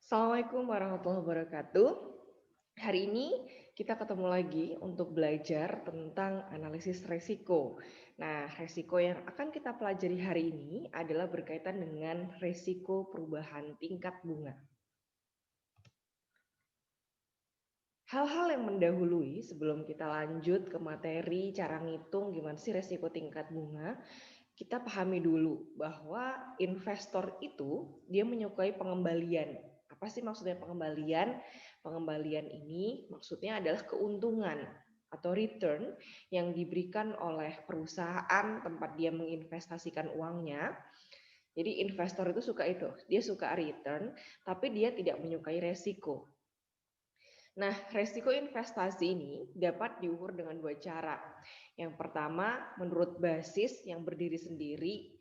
Assalamualaikum warahmatullahi wabarakatuh. Hari ini kita ketemu lagi untuk belajar tentang analisis resiko. Nah, resiko yang akan kita pelajari hari ini adalah berkaitan dengan resiko perubahan tingkat bunga. Hal-hal yang mendahului sebelum kita lanjut ke materi cara ngitung gimana sih resiko tingkat bunga, kita pahami dulu bahwa investor itu dia menyukai pengembalian. Apa sih maksudnya pengembalian? Pengembalian ini maksudnya adalah keuntungan atau return yang diberikan oleh perusahaan tempat dia menginvestasikan uangnya. Jadi investor itu suka itu, dia suka return, tapi dia tidak menyukai resiko. Nah, resiko investasi ini dapat diukur dengan dua cara. Yang pertama, menurut basis yang berdiri sendiri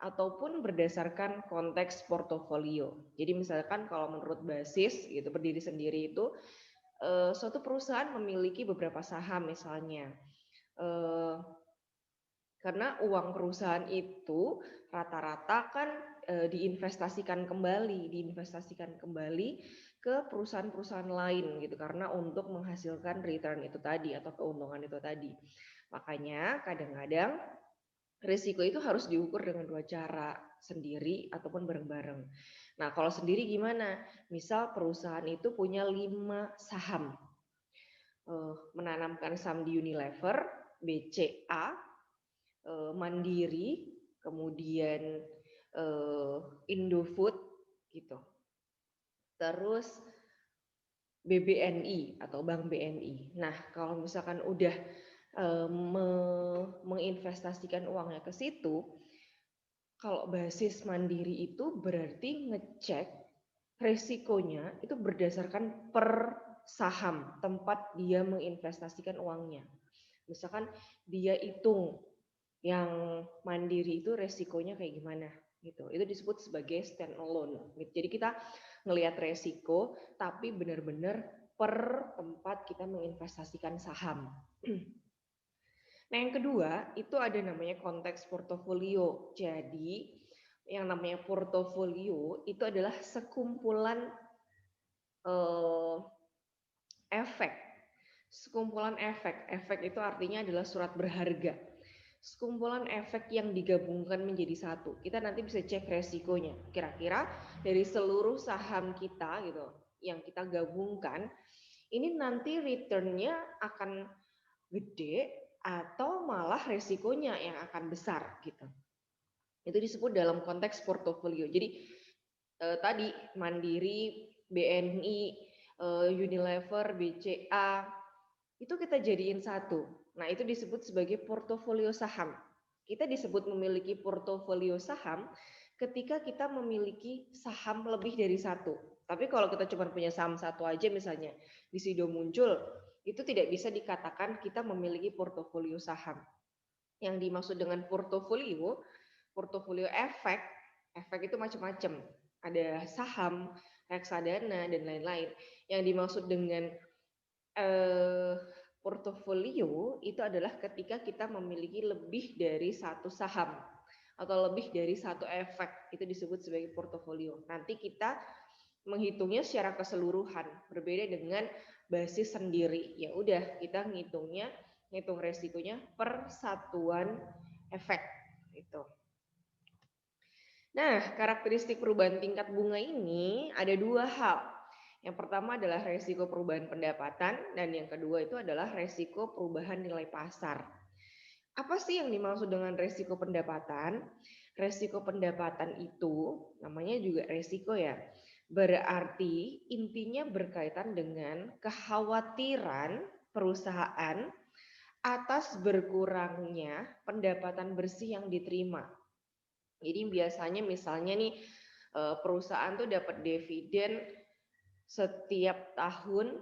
ataupun berdasarkan konteks portofolio. Jadi misalkan kalau menurut basis gitu berdiri sendiri itu suatu perusahaan memiliki beberapa saham misalnya. Karena uang perusahaan itu rata-rata kan diinvestasikan kembali ke perusahaan-perusahaan lain gitu karena untuk menghasilkan return itu tadi atau keuntungan itu tadi. Makanya kadang-kadang risiko itu harus diukur dengan dua cara, sendiri ataupun bareng-bareng. Nah, kalau sendiri gimana? Misal perusahaan itu punya 5 saham. Menanamkan saham di Unilever, BCA, Mandiri, kemudian Indofood gitu. Terus BBNI atau Bank BNI. Nah, kalau misalkan udah menginvestasikan uangnya ke situ, kalau basis mandiri itu berarti ngecek resikonya itu berdasarkan per saham tempat dia menginvestasikan uangnya. Misalkan dia hitung yang mandiri itu resikonya kayak gimana gitu. Itu disebut sebagai stand alone. Jadi kita ngelihat resiko tapi benar-benar per tempat kita menginvestasikan saham. Nah, yang kedua itu ada namanya konteks portofolio. Jadi yang namanya portofolio itu adalah sekumpulan efek. Sekumpulan efek. Efek itu artinya adalah surat berharga. Sekumpulan efek yang digabungkan menjadi satu. Kita nanti bisa cek resikonya. Kira-kira dari seluruh saham kita gitu yang kita gabungkan, ini nanti returnnya akan gede atau malah resikonya yang akan besar gitu. Itu disebut dalam konteks portofolio. Jadi tadi Mandiri, BNI, Unilever, BCA itu kita jadiin satu. Nah, itu disebut sebagai portofolio saham. Kita disebut memiliki portofolio saham ketika kita memiliki saham lebih dari satu. Tapi kalau kita cuma punya saham satu aja misalnya di Sido muncul, itu tidak bisa dikatakan kita memiliki portofolio saham. Yang dimaksud dengan portofolio efek, efek itu macam-macam. Ada saham, reksadana, dan lain-lain. Yang dimaksud dengan portofolio itu adalah ketika kita memiliki lebih dari satu saham atau lebih dari satu efek, itu disebut sebagai portofolio. Nanti kita menghitungnya secara keseluruhan, berbeda dengan basis sendiri. Ya udah, kita ngitung resikonya per satuan efek itu. Nah, karakteristik perubahan tingkat bunga ini ada dua hal. Yang pertama adalah resiko perubahan pendapatan dan yang kedua itu adalah resiko perubahan nilai pasar. Apa sih yang dimaksud dengan resiko pendapatan? Resiko pendapatan itu namanya juga resiko ya. Berarti intinya berkaitan dengan kekhawatiran perusahaan atas berkurangnya pendapatan bersih yang diterima. Jadi biasanya misalnya nih perusahaan tuh dapat dividen setiap tahun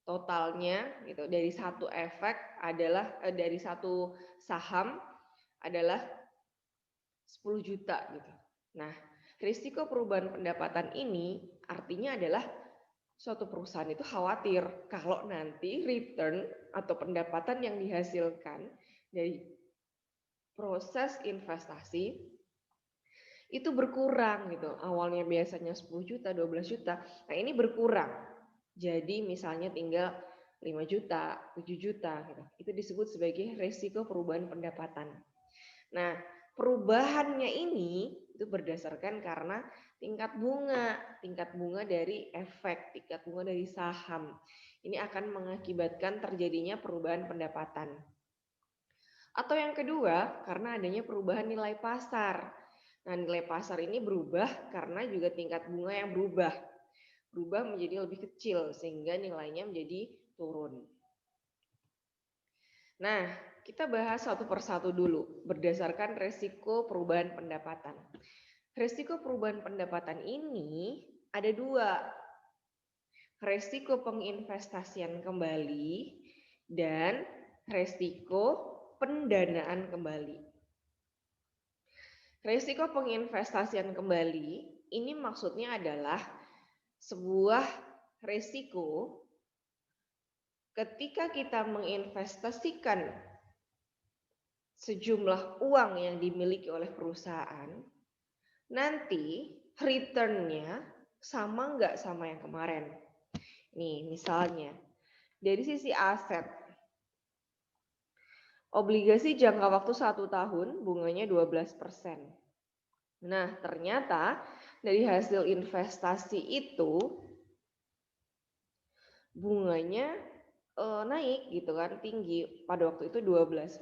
totalnya gitu dari satu efek adalah dari satu saham adalah 10 juta gitu. Nah, risiko perubahan pendapatan ini artinya adalah suatu perusahaan itu khawatir kalau nanti return atau pendapatan yang dihasilkan dari proses investasi itu berkurang gitu. Awalnya biasanya 10 juta, 12 juta. Nah, ini berkurang. Jadi misalnya tinggal 5 juta, 7 juta gitu. Itu disebut sebagai resiko perubahan pendapatan. Nah, perubahannya ini itu berdasarkan karena tingkat bunga dari efek, tingkat bunga dari saham. Ini akan mengakibatkan terjadinya perubahan pendapatan. Atau yang kedua, karena adanya perubahan nilai pasar. Nah, nilai pasar ini berubah karena juga tingkat bunga yang berubah menjadi lebih kecil sehingga nilainya menjadi turun. Nah, kita bahas satu persatu dulu berdasarkan resiko perubahan pendapatan. Resiko perubahan pendapatan ini ada dua. Resiko penginvestasian kembali dan resiko pendanaan kembali. Resiko penginvestasian kembali ini maksudnya adalah sebuah resiko ketika kita menginvestasikan sejumlah uang yang dimiliki oleh perusahaan, nanti return-nya sama nggak sama yang kemarin. Nih, misalnya, dari sisi aset, obligasi jangka waktu 1 tahun bunganya 12%. Nah, ternyata dari hasil investasi itu bunganya naik gitu kan, tinggi pada waktu itu 12%.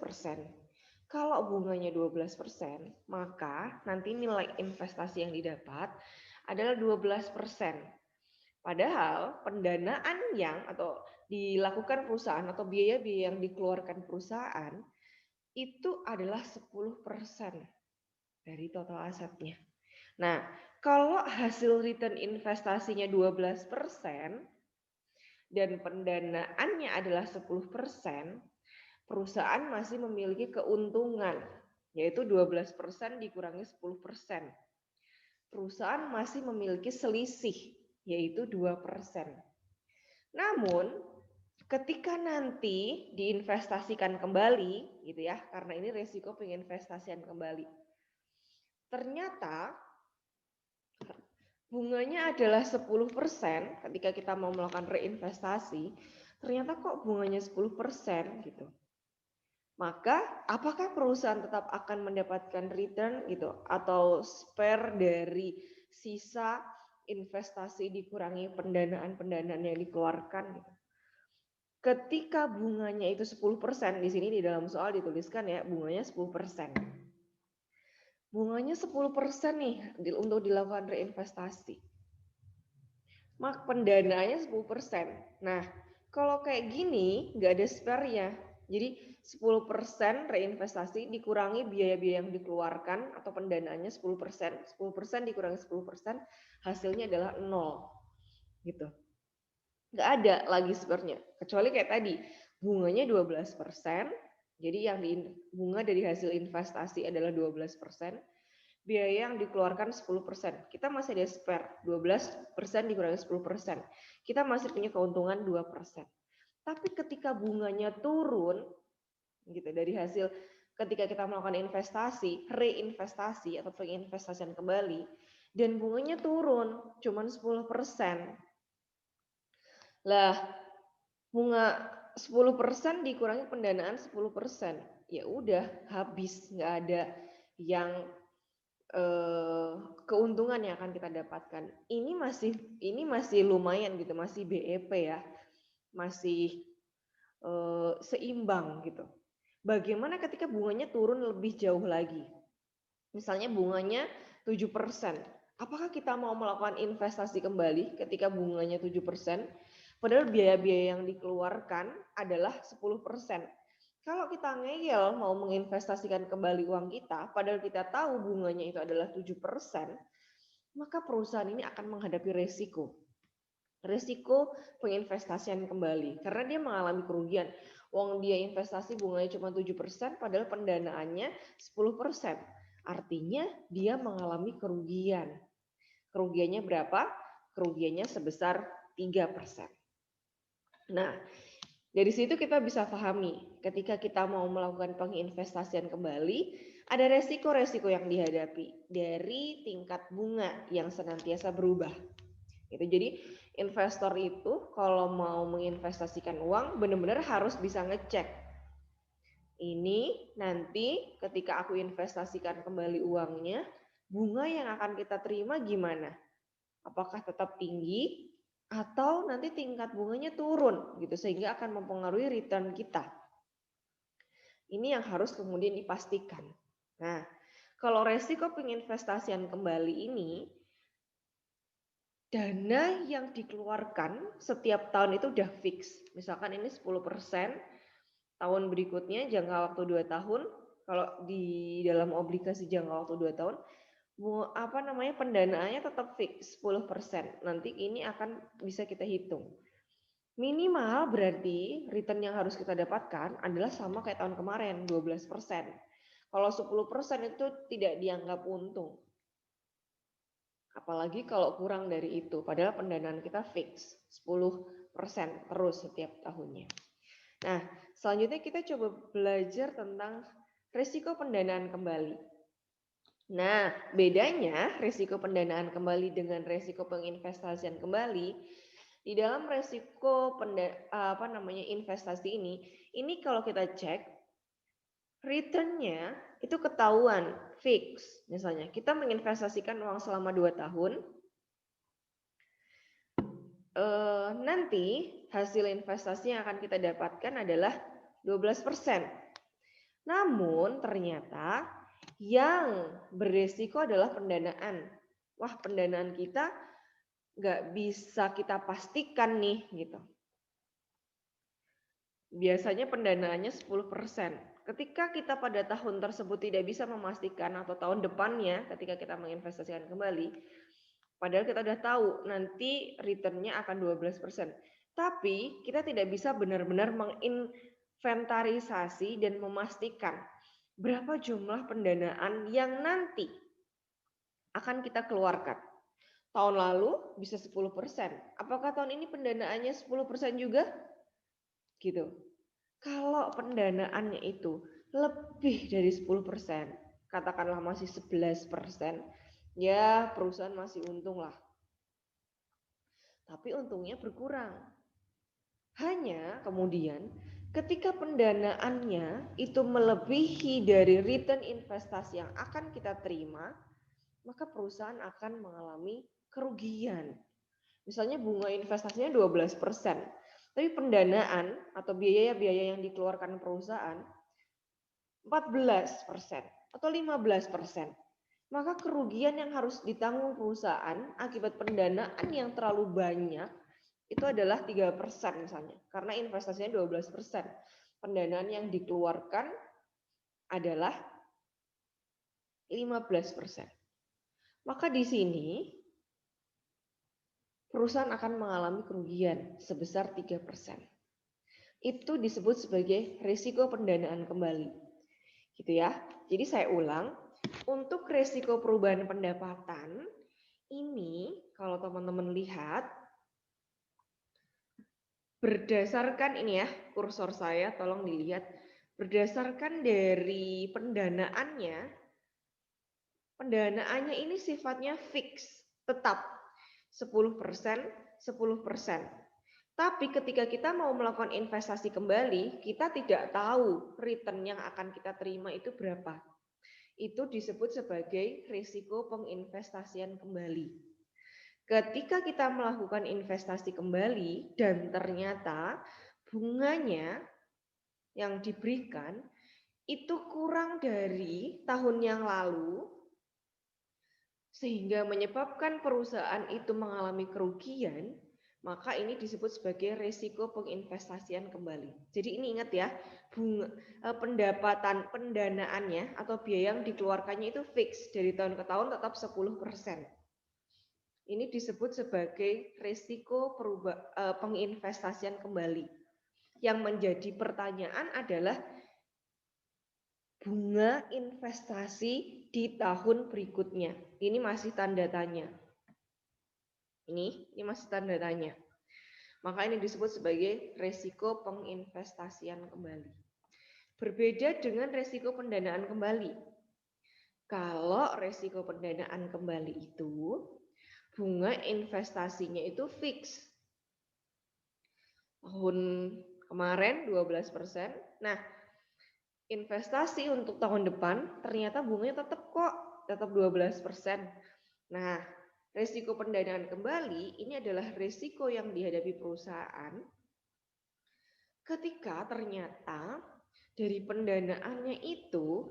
Kalau bunganya 12%, maka nanti nilai investasi yang didapat adalah 12%. Padahal pendanaan yang atau dilakukan perusahaan atau biaya-biaya yang dikeluarkan perusahaan itu adalah 10% dari total asetnya. Nah, kalau hasil return investasinya 12% dan pendanaannya adalah 10%, perusahaan masih memiliki keuntungan, yaitu 12% dikurangi 10%. Perusahaan masih memiliki selisih, yaitu 2%. Namun, ketika nanti diinvestasikan kembali, gitu ya, karena ini resiko penginvestasian kembali, ternyata bunganya adalah 10% ketika kita mau melakukan reinvestasi, ternyata kok bunganya 10% gitu. Maka apakah perusahaan tetap akan mendapatkan return gitu atau spare dari sisa investasi dikurangi pendanaan yang dikeluarkan gitu. Ketika bunganya itu 10%, di sini di dalam soal dituliskan ya, bunganya 10%. Bunganya 10% nih untuk dilakukan reinvestasi. Maka pendanaannya 10%. Nah, kalau kayak gini nggak ada spare-nya. Jadi 10% reinvestasi dikurangi biaya-biaya yang dikeluarkan atau pendanaannya 10%. 10% dikurangi 10%, hasilnya adalah 0. Gitu. Nggak ada lagi spare-nya. Kecuali kayak tadi, bunganya 12%. Jadi yang bunga dari hasil investasi adalah 12%. Biaya yang dikeluarkan 10%. Kita masih ada spare, 12% dikurangi 10%. Kita masih punya keuntungan 2%. Tapi ketika bunganya turun, gitu dari hasil ketika kita melakukan investasi, reinvestasi atau penginvestasian kembali, dan bunganya turun, cuman 10%. Lah, bunga 10% dikurangi pendanaan 10%. Ya udah, habis, nggak ada yang keuntungan yang akan kita dapatkan. Ini masih lumayan gitu, masih BEP ya, masih seimbang gitu. Bagaimana ketika bunganya turun lebih jauh lagi? Misalnya bunganya 7%. Apakah kita mau melakukan investasi kembali ketika bunganya 7%? Padahal biaya-biaya yang dikeluarkan adalah 10%. Kalau kita ngeyel mau menginvestasikan kembali uang kita, padahal kita tahu bunganya itu adalah 7%, maka perusahaan ini akan menghadapi resiko. Resiko penginvestasian kembali. Karena dia mengalami kerugian. Uang dia investasi bunganya cuma 7%, padahal pendanaannya 10%. Artinya dia mengalami kerugian. Kerugiannya berapa? Kerugiannya sebesar 3%. Nah, dari situ kita bisa pahami ketika kita mau melakukan penginvestasian kembali, Ada resiko-resiko yang dihadapi dari tingkat bunga yang senantiasa berubah. Gitu. Jadi investor itu kalau mau menginvestasikan uang benar-benar harus bisa ngecek. Ini nanti ketika aku investasikan kembali uangnya, bunga yang akan kita terima gimana? Apakah tetap tinggi atau nanti tingkat bunganya turun gitu sehingga akan mempengaruhi return kita. Ini yang harus kemudian dipastikan. Nah, kalau resiko penginvestasian kembali ini, dana yang dikeluarkan setiap tahun itu udah fix. Misalkan ini 10%, tahun berikutnya jangka waktu 2 tahun, kalau di dalam obligasi jangka waktu 2 tahun, pendanaannya tetap fix 10%. Nanti ini akan bisa kita hitung. Minimal berarti return yang harus kita dapatkan adalah sama kayak tahun kemarin, 12%. Kalau 10% itu tidak dianggap untung. Apalagi kalau kurang dari itu, padahal pendanaan kita fix 10% terus setiap tahunnya. Nah, selanjutnya kita coba belajar tentang risiko pendanaan kembali. Nah, bedanya risiko pendanaan kembali dengan risiko penginvestasian kembali, di dalam risiko investasi ini kalau kita cek returnnya itu ketahuan fix. Misalnya kita menginvestasikan uang selama 2 tahun, nanti hasil investasi yang akan kita dapatkan adalah 12%. Namun ternyata yang beresiko adalah pendanaan. Wah, pendanaan kita nggak bisa kita pastikan nih gitu. Biasanya pendanaannya 10%. Ketika kita pada tahun tersebut tidak bisa memastikan atau tahun depannya ketika kita menginvestasikan kembali, padahal kita udah tahu nanti returnnya akan 12%. Tapi kita tidak bisa benar-benar menginventarisasi dan memastikan berapa jumlah pendanaan yang nanti akan kita keluarkan. Tahun lalu bisa 10%. Apakah tahun ini pendanaannya 10% juga? Gitu. Kalau pendanaannya itu lebih dari 10%, katakanlah masih 11%, ya perusahaan masih untung lah. Tapi untungnya berkurang. Hanya kemudian ketika pendanaannya itu melebihi dari return investasi yang akan kita terima, maka perusahaan akan mengalami kerugian. Misalnya bunga investasinya 12%, tapi pendanaan atau biaya-biaya yang dikeluarkan perusahaan 14% atau 15%. Maka kerugian yang harus ditanggung perusahaan akibat pendanaan yang terlalu banyak itu adalah 3% misalnya. Karena investasinya 12%. Pendanaan yang dikeluarkan adalah 15%. Maka di sini perusahaan akan mengalami kerugian sebesar 3%. Itu disebut sebagai risiko pendanaan kembali. Gitu ya. Jadi saya ulang, untuk risiko perubahan pendapatan ini kalau teman-teman lihat berdasarkan ini ya, kursor saya tolong dilihat berdasarkan dari pendanaannya ini sifatnya fix, tetap 10%, 10%. Tapi ketika kita mau melakukan investasi kembali, kita tidak tahu return yang akan kita terima itu berapa. Itu disebut sebagai risiko penginvestasian kembali. Ketika kita melakukan investasi kembali dan ternyata bunganya yang diberikan itu kurang dari tahun yang lalu, sehingga menyebabkan perusahaan itu mengalami kerugian, maka ini disebut sebagai risiko penginvestasian kembali. Jadi ini ingat ya, pendanaannya atau biaya yang dikeluarkannya itu fix dari tahun ke tahun tetap 10%. Ini disebut sebagai risiko penginvestasian kembali. Yang menjadi pertanyaan adalah bunga investasi di tahun berikutnya. Ini masih tanda tanya. Ini masih tanda tanya. Maka ini disebut sebagai risiko penginvestasian kembali. Berbeda dengan risiko pendanaan kembali. Kalau resiko pendanaan kembali itu bunga investasinya itu fix. Tahun kemarin 12%. Nah, investasi untuk tahun depan ternyata bunganya tetap 12%. Nah, resiko pendanaan kembali ini adalah resiko yang dihadapi perusahaan ketika ternyata dari pendanaannya itu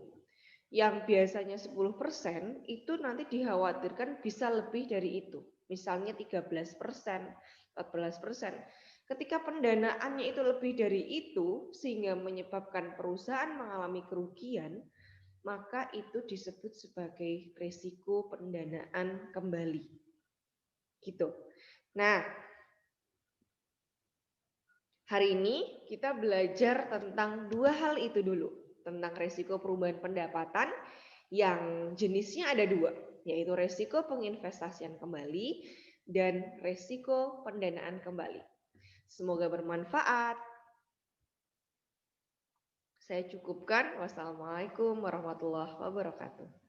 yang biasanya 10% itu nanti dikhawatirkan bisa lebih dari itu. Misalnya 13%, 14%. Ketika pendanaannya itu lebih dari itu sehingga menyebabkan perusahaan mengalami kerugian, maka itu disebut sebagai risiko pendanaan kembali. Gitu. Nah, hari ini kita belajar tentang dua hal itu dulu. Tentang risiko perubahan pendapatan yang jenisnya ada dua, yaitu risiko penginvestasian kembali dan risiko pendanaan kembali. Semoga bermanfaat. Saya cukupkan. Wassalamualaikum warahmatullahi wabarakatuh.